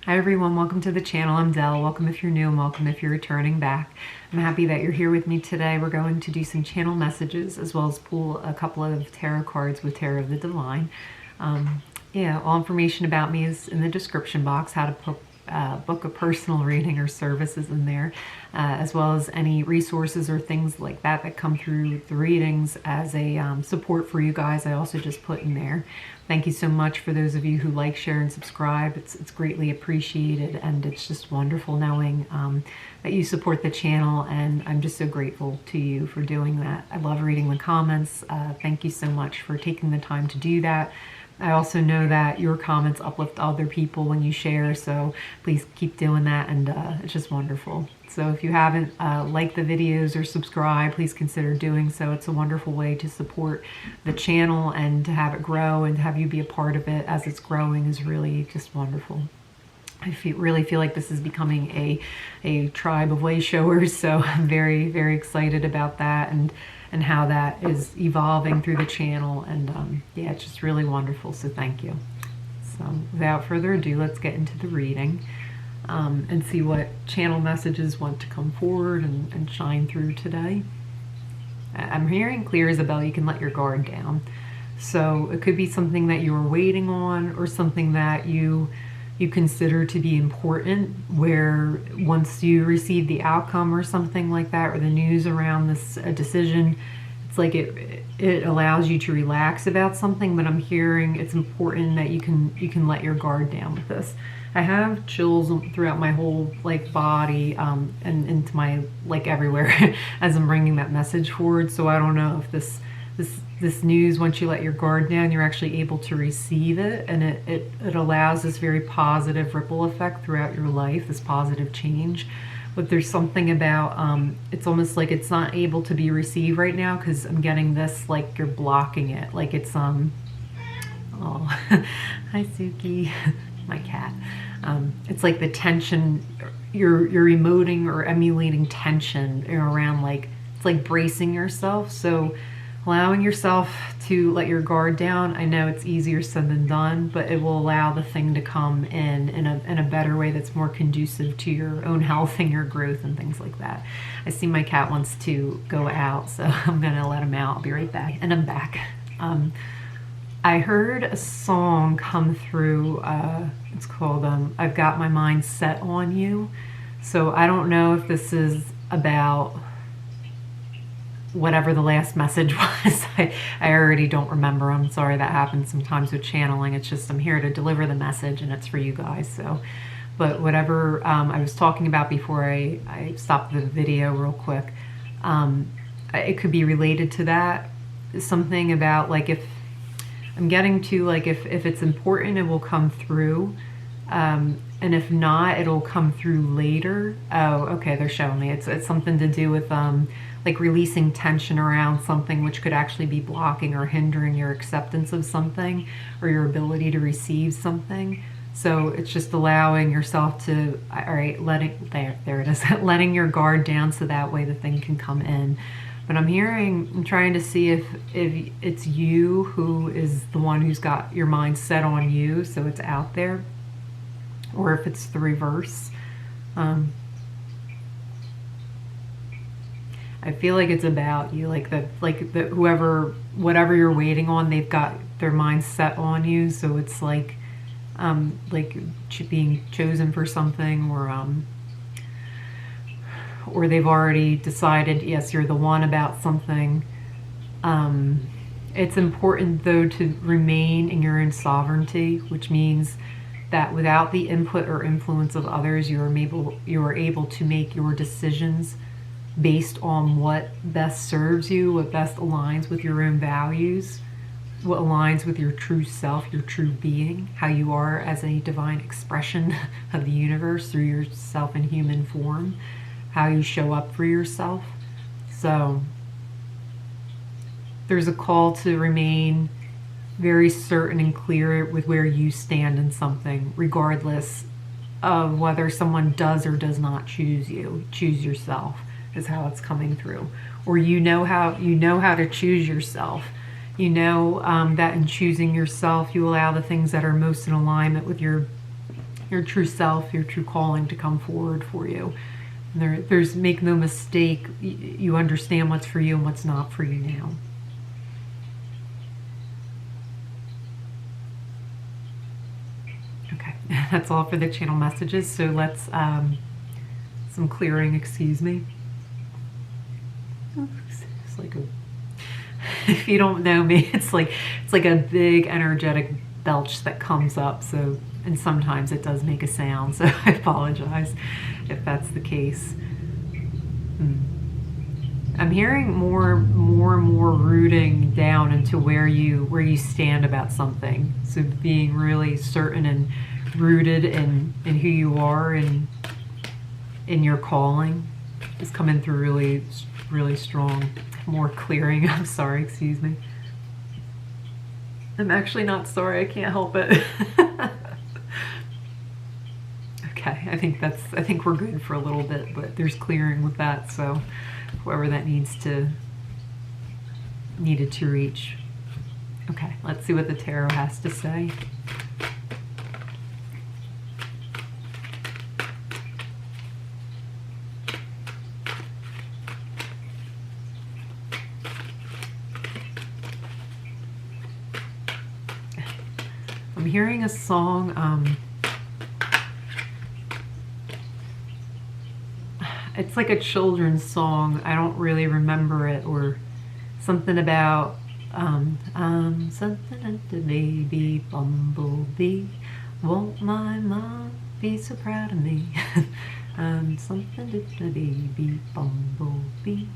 Hi everyone, welcome to the channel. I'm Delle. Welcome if you're new and welcome if you're returning back. I'm happy that you're here with me today. We're going to do some channel messages as well as pull a couple of tarot cards with Tarot of the Divine. All information about me is in the description box, how to book a personal reading or services in there, as well as any resources or things like that that come through the readings as a support for you guys. I also just put in there. Thank you so much for those of you who like, share, and subscribe. It's greatly appreciated, and it's just wonderful knowing that you support the channel, and I'm just so grateful to you for doing that. I love reading the comments. Thank you so much for taking the time to do that. I also know that your comments uplift other people when you share, so please keep doing that, and it's just wonderful. So if you haven't liked the videos or subscribed, please consider doing so. It's a wonderful way to support the channel and to have it grow and to have you be a part of it as it's growing is really just wonderful. I really feel like this is becoming a tribe of way showers, so I'm very, very excited about that and how that is evolving through the channel, and yeah, it's just really wonderful, so thank you. So without further ado, let's get into the reading and see what channel messages want to come forward and shine through today. I'm hearing clear as a bell, you can let your guard down. So it could be something that you're waiting on or something that you consider to be important, where once you receive the outcome or something like that, or the news around this decision, it's like it allows you to relax about something. But I'm hearing it's important that you can let your guard down with this. I have chills throughout my whole body and into my everywhere as I'm bringing that message forward. So I don't know if this news, once you let your guard down, you're actually able to receive it, and it allows this very positive ripple effect throughout your life, this positive change. But there's something about it's almost like it's not able to be received right now, because I'm getting this like you're blocking it, like it's oh hi Suki, my cat. It's like the tension, you're emoting or emulating tension around, like it's like bracing yourself. So allowing yourself to let your guard down, I know it's easier said than done, but it will allow the thing to come in a better way that's more conducive to your own health and your growth and things like that. I see my cat wants to go out, so I'm gonna let him out. I'll be right back. And I'm back. I heard a song come through, it's called I've Got My Mind Set on You. So I don't know if this is about whatever the last message was. I already don't remember. I'm sorry, that happens sometimes with channeling. It's just I'm here to deliver the message and it's for you guys. So, but whatever I was talking about before I stopped the video real quick, it could be related to that. Something about if I'm getting to if it's important, it will come through. And if not, it'll come through later. Oh, okay, they're showing me. It's something to do with releasing tension around something, which could actually be blocking or hindering your acceptance of something or your ability to receive something. So it's just allowing yourself to, all right, there it is, letting your guard down so that way the thing can come in. But I'm trying to see if it's you who is the one who's got your mind set on you, so it's out there, or if it's the reverse. I feel like it's about you, whatever you're waiting on, they've got their mind set on you. So it's like being chosen for something, or they've already decided, yes, you're the one about something. It's important though to remain in your own sovereignty, which means that without the input or influence of others, you are able to make your decisions based on what best serves you, what best aligns with your own values, what aligns with your true self, your true being, how you are as a divine expression of the universe through yourself in human form, how you show up for yourself. So there's a call to remain very certain and clear with where you stand in something, regardless of whether someone does or does not choose you. Choose yourself is how it's coming through, or you know how to choose yourself. You know that in choosing yourself, you allow the things that are most in alignment with your your true self, your true calling to come forward for you. And there's, make no mistake, you understand what's for you and what's not for you now. Okay, that's all for the channel messages. So let's, some clearing, excuse me. It's like a, if you don't know me, it's like a big energetic belch that comes up. So, and sometimes it does make a sound, so I apologize if that's the case. I'm hearing more and more rooting down into where you stand about something. So being really certain and rooted in who you are and in your calling is coming through really, really strong. More clearing. I'm sorry, excuse me. I'm actually not sorry, I can't help it. Okay, I think we're good for a little bit, but there's clearing with that, so whoever that needed to reach. Okay, let's see what the tarot has to say. I'm hearing a song, it's like a children's song. I don't really remember it, or something about something at the baby bumblebee. Won't my mom be so proud of me? Something at the baby bumblebee.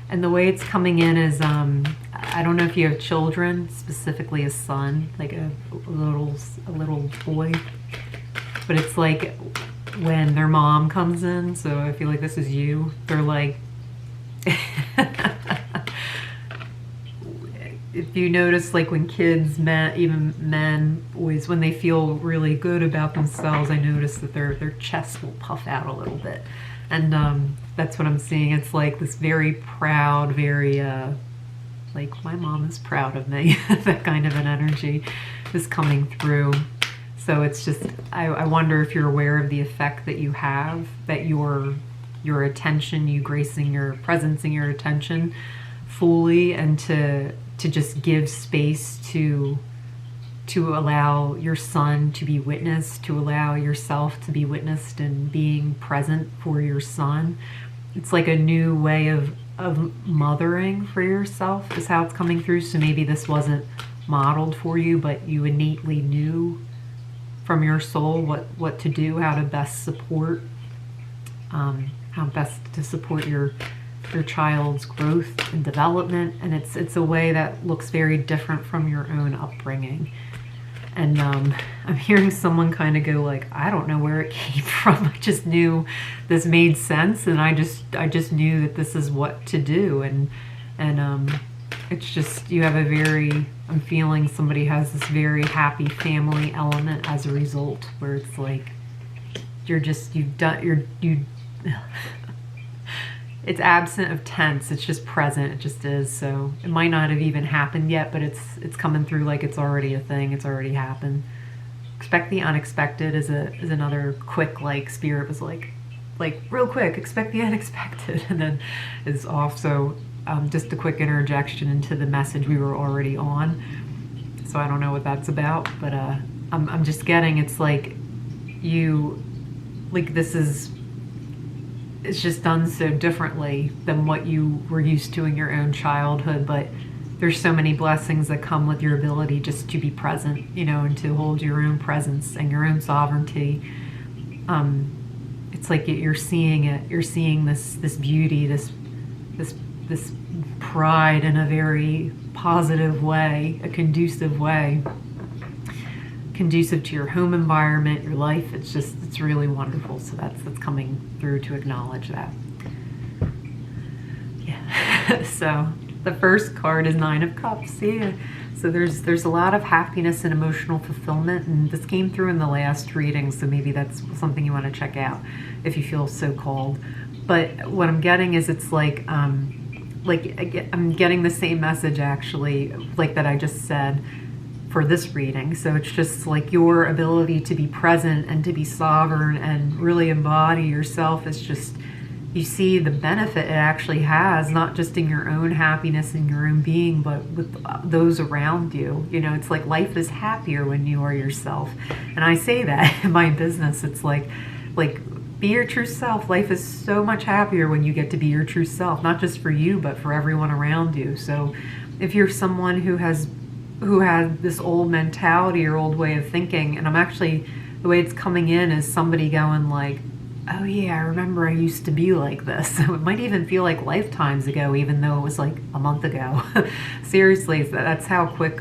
And the way it's coming in is, I don't know if you have children, specifically a son, like a little boy, but it's like when their mom comes in, so I feel like this is you, they're like, if you notice, like when kids, even men, boys, when they feel really good about themselves, I notice that their chest will puff out a little bit. And that's what I'm seeing. It's like this very proud, very, like, my mom is proud of me. That kind of an energy is coming through. So it's just, I wonder if you're aware of the effect that you have, that your attention, you gracing your presence and your attention fully, and to just give space to allow your son to be witnessed, to allow yourself to be witnessed and being present for your son. It's like a new way of mothering for yourself is how it's coming through. So maybe this wasn't modeled for you, but you innately knew from your soul what to do, how to best support, how best to support your child's growth and development. And it's a way that looks very different from your own upbringing. And I'm hearing someone kind of go like, I don't know where it came from. I just knew this made sense, and I just knew that this is what to do. And it's just, you have a very, I'm feeling somebody has this very happy family element as a result, where it's like it's absent of tense, it's just present, it just is. So it might not have even happened yet, but it's coming through like it's already a thing, it's already happened. Expect the unexpected is another quick, like, spirit was like real quick, expect the unexpected, and then is off. So just a quick interjection into the message we were already on. So I don't know what that's about, but I'm just getting, it's like it's just done so differently than what you were used to in your own childhood, but there's so many blessings that come with your ability just to be present, and to hold your own presence and your own sovereignty. It's like you're seeing it, you're seeing this beauty, this pride in a very positive way, a conducive way, conducive to your home environment, your life. It's really wonderful. So that's coming through to acknowledge that. Yeah. So the first card is Nine of Cups. Yeah. So there's a lot of happiness and emotional fulfillment, and this came through in the last reading, so maybe that's something you want to check out if you feel so called. But what I'm getting is, it's like I'm getting the same message actually, like that I just said. for this reading. So it's just like your ability to be present and to be sovereign and really embody yourself is just, you see the benefit it actually has, not just in your own happiness and your own being, but with those around you. You know, it's like life is happier when you are yourself. And I say that in my business. It's like be your true self. Life is so much happier when you get to be your true self, not just for you, but for everyone around you. So if you're someone who has this old mentality or old way of thinking, and I'm actually, the way it's coming in is somebody going like, oh yeah, I remember I used to be like this. So it might even feel like lifetimes ago, even though it was like a month ago. Seriously, that's how quick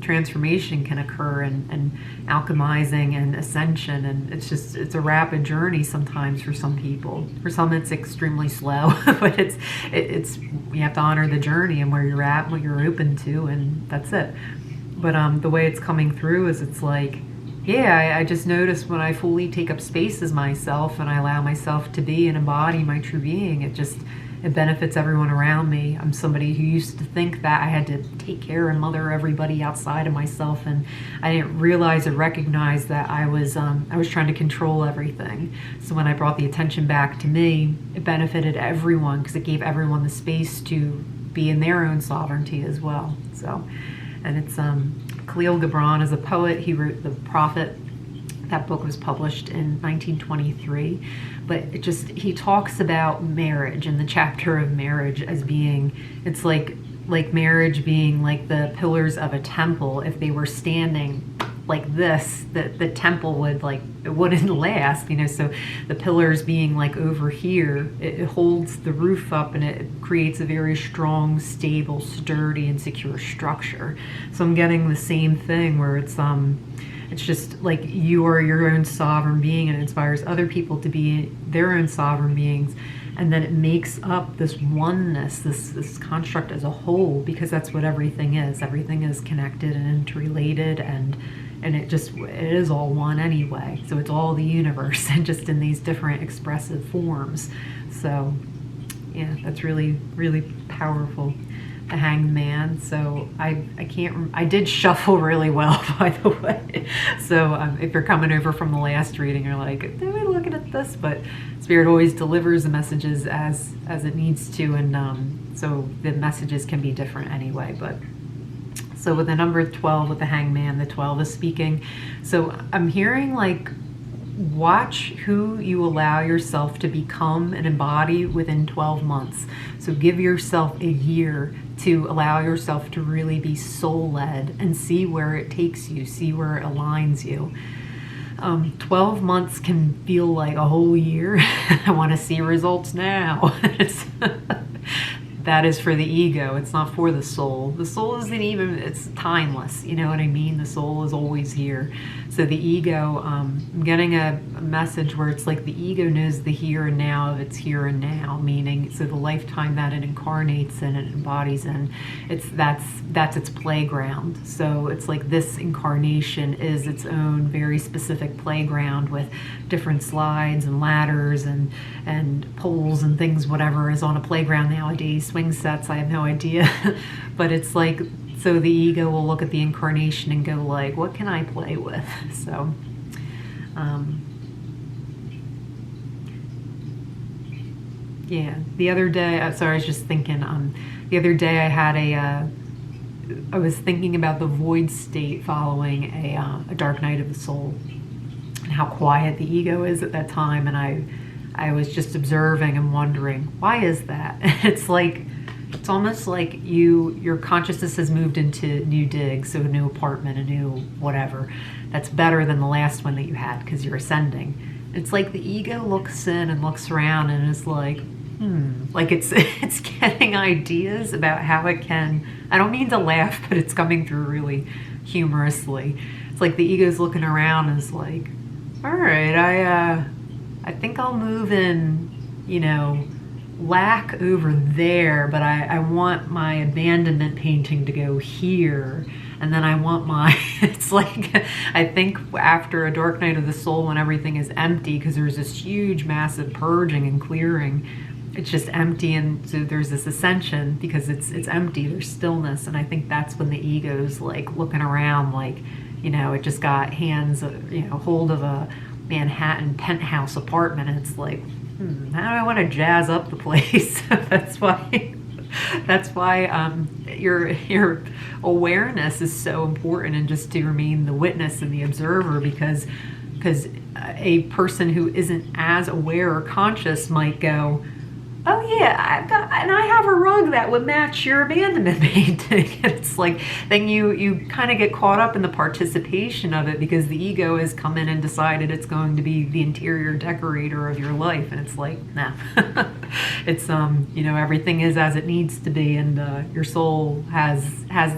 transformation can occur, and alchemizing and ascension. And it's a rapid journey sometimes for some people. For some it's extremely slow, but it's you have to honor the journey and where you're at, what you're open to, and that's it. But the way it's coming through is it's like, yeah, I just notice when I fully take up space as myself and I allow myself to be and embody my true being, it benefits everyone around me. I'm somebody who used to think that I had to take care and mother everybody outside of myself, and I didn't realize or recognize that I was trying to control everything. So when I brought the attention back to me, it benefited everyone because it gave everyone the space to be in their own sovereignty as well. So, and it's Khalil Gibran is a poet. He wrote The Prophet. That book was published in 1923. But he talks about marriage and the chapter of marriage as being, it's like marriage being like the pillars of a temple. If they were standing like this, the temple would it wouldn't last, you know. So the pillars being like over here, it holds the roof up and it creates a very strong, stable, sturdy, and secure structure. So I'm getting the same thing where it's just like you are your own sovereign being, and it inspires other people to be their own sovereign beings. And then it makes up this oneness, this construct as a whole, because that's what everything is. Everything is connected and interrelated, and it is all one anyway. So it's all the universe, and just in these different expressive forms. So yeah, that's really, really powerful. The Hanged Man. So I did shuffle really well, by the way. So if you're coming over from the last reading, you're like, am I looking at this? But Spirit always delivers the messages as it needs to, and so the messages can be different anyway. But so with the number 12, with the Hanged Man, the 12 is speaking. So I'm hearing like, watch who you allow yourself to become and embody within 12 months. So give yourself a year to allow yourself to really be soul-led and see where it takes you, see where it aligns you. 12 months can feel like a whole year. I want to see results now. That is for the ego. It's not for the soul. The soul isn't even, it's timeless. You know what I mean? The soul is always here. So the ego, I'm getting a message where it's like the ego knows the here and now of its here and now, meaning, so the lifetime that it incarnates and it embodies in, that's its playground. So it's like this incarnation is its own very specific playground with different slides and ladders and poles and things, whatever is on a playground nowadays. Swing sets, I have no idea. But it's like, so the ego will look at the incarnation and go like, what can I play with? So yeah, the other day, sorry, I was just thinking, the other day I had I was thinking about the void state following a dark night of the soul, and how quiet the ego is at that time. And I was just observing and wondering, why is that? It's like, it's almost like your consciousness has moved into new digs, so a new apartment, a new whatever. That's better than the last one that you had because you're ascending. It's like the ego looks in and looks around and is like, like it's getting ideas about how it can, I don't mean to laugh, but it's coming through really humorously. It's like the ego's looking around and is like, all right, I think I'll move in, you know, lack over there, but I want my abandonment painting to go here, and then I want my, it's like, I think after a dark night of the soul, when everything is empty, because there's this huge massive purging and clearing, it's just empty, and so there's this ascension because it's empty, there's stillness. And I think that's when the ego's like looking around, like, you know, it just got hands, you know, hold of a Manhattan penthouse apartment, and it's like, how do I want to jazz up the place? That's why your awareness is so important, and just to remain the witness and the observer, because a person who isn't as aware or conscious might go, oh yeah, I have a rug that would match your abandonment painting. It's like, then you kind of get caught up in the participation of it, because the ego has come in and decided it's going to be the interior decorator of your life, and it's like, nah. It's you know, everything is as it needs to be, and your soul has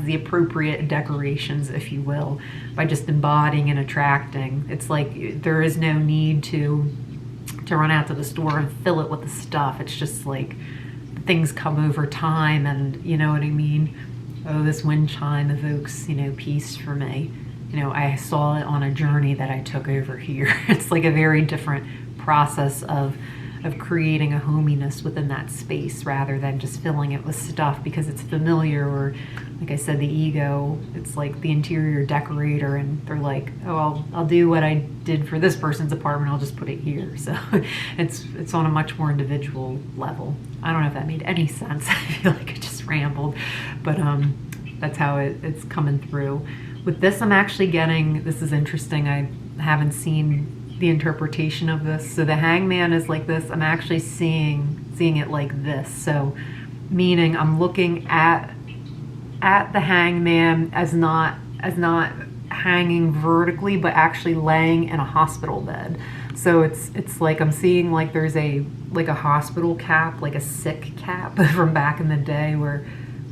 the appropriate decorations, if you will, by just embodying and attracting. It's like there is no need to run out to the store and fill it with the stuff. It's just like things come over time, and you know what I mean? Oh, this wind chime evokes, you know, peace for me. You know, I saw it on a journey that I took over here. It's like a very different process of creating a hominess within that space, rather than just filling it with stuff because it's familiar, or like I said, the ego, it's like the interior decorator, and they're like, oh, I'll do what I did for this person's apartment, I'll just put it here. So it's on a much more individual level. I don't know if that made any sense. I feel like I just rambled, but that's how it's coming through. With this, I'm actually getting, this is interesting, I haven't seen the interpretation of this. So the hangman is like this. I'm actually seeing it like this. So meaning I'm looking at the hangman as not hanging vertically, but actually laying in a hospital bed. So it's like I'm seeing like there's a hospital cap, like a sick cap from back in the day where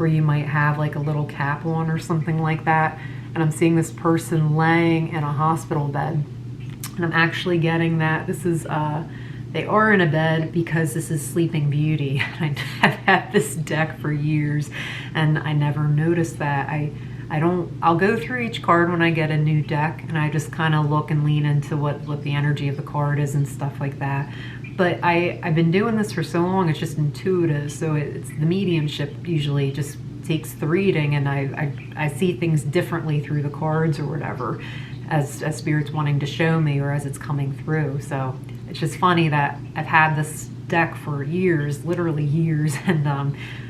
you might have like a little cap on or something like that. And I'm seeing this person laying in a hospital bed. And I'm actually getting that this is, they are in a bed because this is Sleeping Beauty. I've had this deck for years and I never noticed that. I'll go through each card when I get a new deck, and I just kind of look and lean into what the energy of the card is and stuff like that. But I've been doing this for so long, it's just intuitive. So it's the mediumship usually just takes the reading, and I see things differently through the cards or whatever, as Spirit's wanting to show me, or as it's coming through. So it's just funny that I've had this deck for years, literally years, and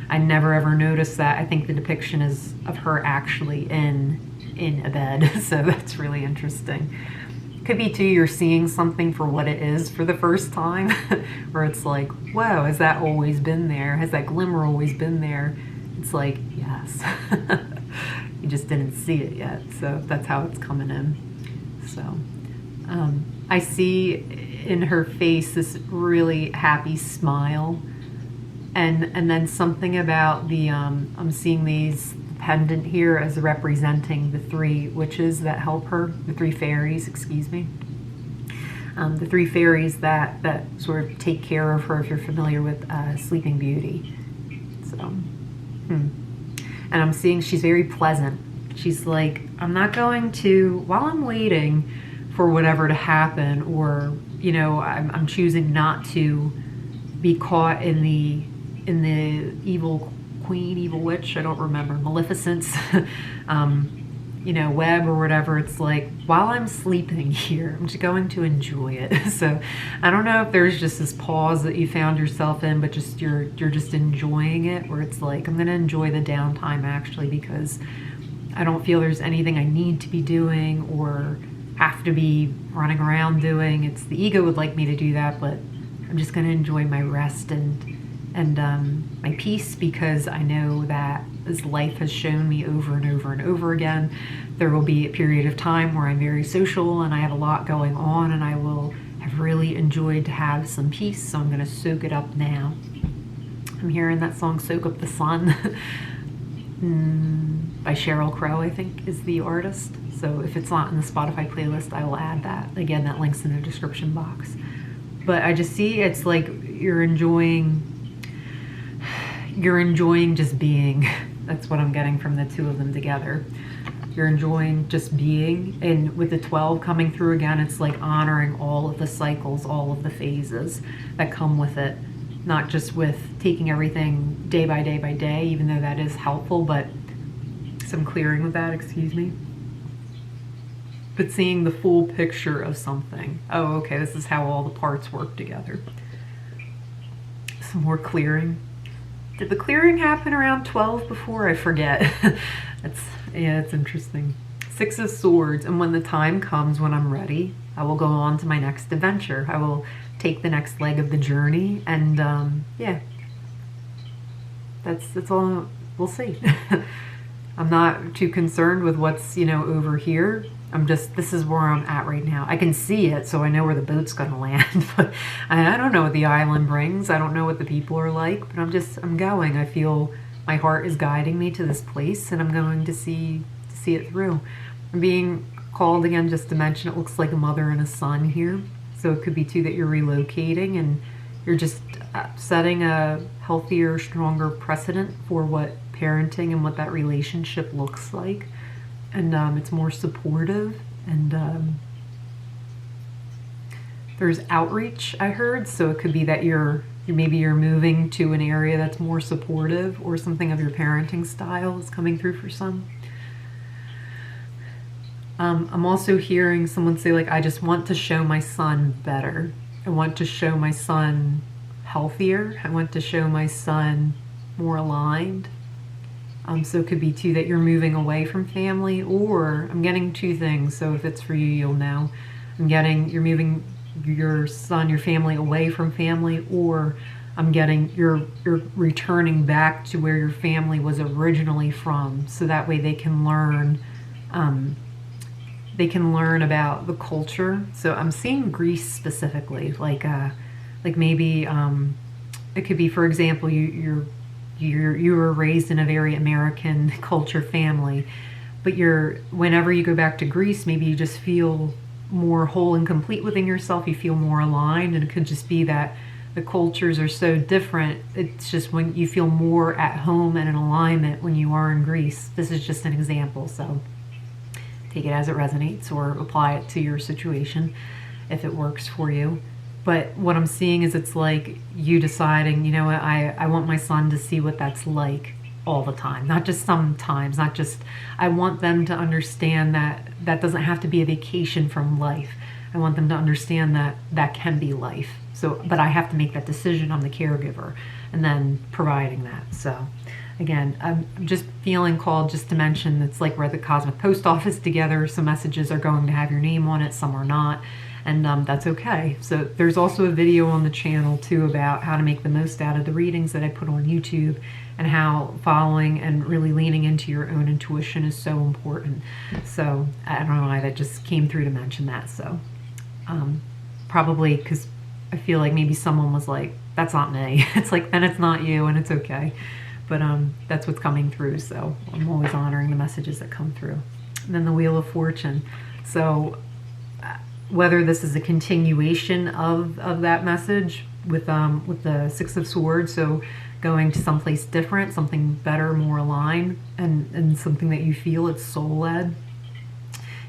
I never ever noticed that. I think the depiction is of her actually in a bed. So that's really interesting. Could be too, you're seeing something for what it is for the first time, where it's like, whoa, has that always been there? Has that glimmer always been there? It's like, yes. You just didn't see it yet. So that's how it's coming in. So I see in her face this really happy smile, and then something about the I'm seeing these pendant here as representing the three witches that help her, the three fairies, excuse me. The three fairies that sort of take care of her, if you're familiar with Sleeping Beauty. So, and I'm seeing she's very pleasant. She's like, I'm not going to, while I'm waiting for whatever to happen, or, you know, I'm choosing not to be caught in the evil queen, evil witch, I don't remember, Maleficent's, you know, web or whatever. It's like, while I'm sleeping here, I'm just going to enjoy it. So I don't know if there's just this pause that you found yourself in, but just you're just enjoying it, where it's like, I'm going to enjoy the downtime actually, because I don't feel there's anything I need to be doing or have to be running around doing. It's the ego would like me to do that, but I'm just going to enjoy my rest and my peace, because I know that, as life has shown me over and over and over again, there will be a period of time where I'm very social and I have a lot going on, and I will have really enjoyed to have some peace. So I'm going to soak it up now. I'm hearing that song, Soak Up the Sun, by Sheryl Crow, I think is the artist. So if it's not in the Spotify playlist, I will add that. Again, that link's in the description box. But I just see it's like you're enjoying just being. That's what I'm getting from the two of them together. You're enjoying just being. And with the 12 coming through again, it's like honoring all of the cycles, all of the phases that come with it. not just with taking everything day by day by day, even though that is helpful, but some clearing with that, excuse me. But seeing the full picture of something. Oh, okay, this is how all the parts work together. Some more clearing. Did the clearing happen around 12 before? I forget. It's interesting. 6 of Swords, and when the time comes, when I'm ready, I will go on to my next adventure. I will take the next leg of the journey, and yeah, that's all. We'll see. I'm not too concerned with what's, over here. This is where I'm at right now. I can see it, so I know where the boat's gonna land, but I don't know what the island brings. I don't know what the people are like, but I'm going. I feel my heart is guiding me to this place, and I'm going to see it through. I'm being called again, just to mention, it looks like a mother and a son here. So it could be too that you're relocating and you're just setting a healthier, stronger precedent for what parenting and what that relationship looks like. And it's more supportive, and there's outreach, I heard. So it could be that maybe you're moving to an area that's more supportive, or something of your parenting style is coming through for some. I'm also hearing someone say, like, I just want to show my son better. I want to show my son healthier. I want to show my son more aligned. So it could be too that you're moving away from family, or I'm getting 2 things. So if it's for you, you'll know. I'm getting you're moving your son, your family away from family, or I'm getting you're returning back to where your family was originally from. So that way they can learn. They can learn about the culture. So I'm seeing Greece specifically, like maybe it could be, for example, you were raised in a very American culture family, but whenever you go back to Greece, maybe you just feel more whole and complete within yourself. You feel more aligned, and it could just be that the cultures are so different. It's just when you feel more at home and in alignment when you are in Greece. This is just an example, so take it as it resonates, or apply it to your situation if it works for you. But what I'm seeing is it's like you deciding, what, I want my son to see what that's like all the time, not just sometimes, not just, I want them to understand that that doesn't have to be a vacation from life. I want them to understand that that can be life. So, but I have to make that decision. I'm the caregiver, and then providing that. So again, I'm just feeling called just to mention, it's like we're at the Cosmic Post Office together. Some messages are going to have your name on it, some are not. And that's okay. So there's also a video on the channel too about how to make the most out of the readings that I put on YouTube, and how following and really leaning into your own intuition is so important. So I don't know why that just came through to mention that. So probably because I feel like maybe someone was like, that's not me. It's like, then it's not you, and it's okay. But that's what's coming through. So I'm always honoring the messages that come through. And then the Wheel of Fortune. So whether this is a continuation of that message with the 6 of Swords, so going to someplace different, something better, more aligned, and something that you feel it's soul-led.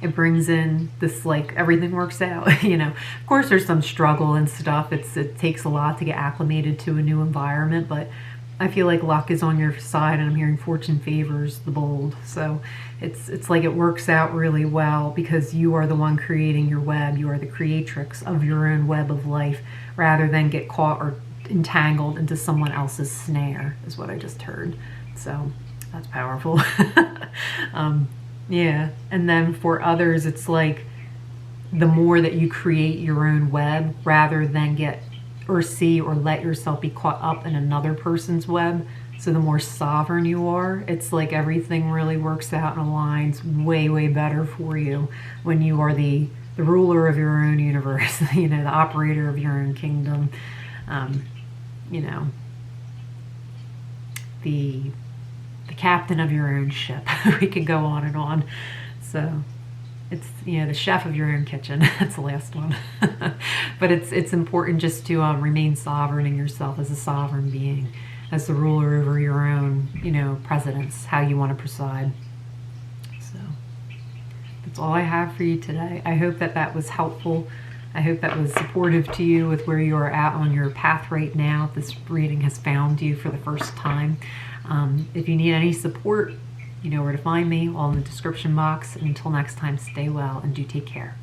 It brings in this, like, everything works out, Of course there's some struggle and stuff. It takes a lot to get acclimated to a new environment, but I feel like luck is on your side, and I'm hearing fortune favors the bold. So it's like it works out really well, because you are the one creating your web. You are the creatrix of your own web of life, rather than get caught or entangled into someone else's snare, is what I just heard. So that's powerful. Yeah. And then for others, it's like the more that you create your own web, rather than get or see or let yourself be caught up in another person's web. So the more sovereign you are, it's like everything really works out and aligns way, way better for you when you are the ruler of your own universe, the operator of your own kingdom, the captain of your own ship. We could go on and on. So it's, the chef of your own kitchen. That's the last one. But it's important just to remain sovereign in yourself as a sovereign being, as the ruler over your own, precedence, how you want to preside. So that's all I have for you today. I hope that was helpful. I hope that was supportive to you with where you are at on your path right now. If this reading has found you for the first time. If you need any support, you know where to find me, all in the description box. And until next time, stay well and do take care.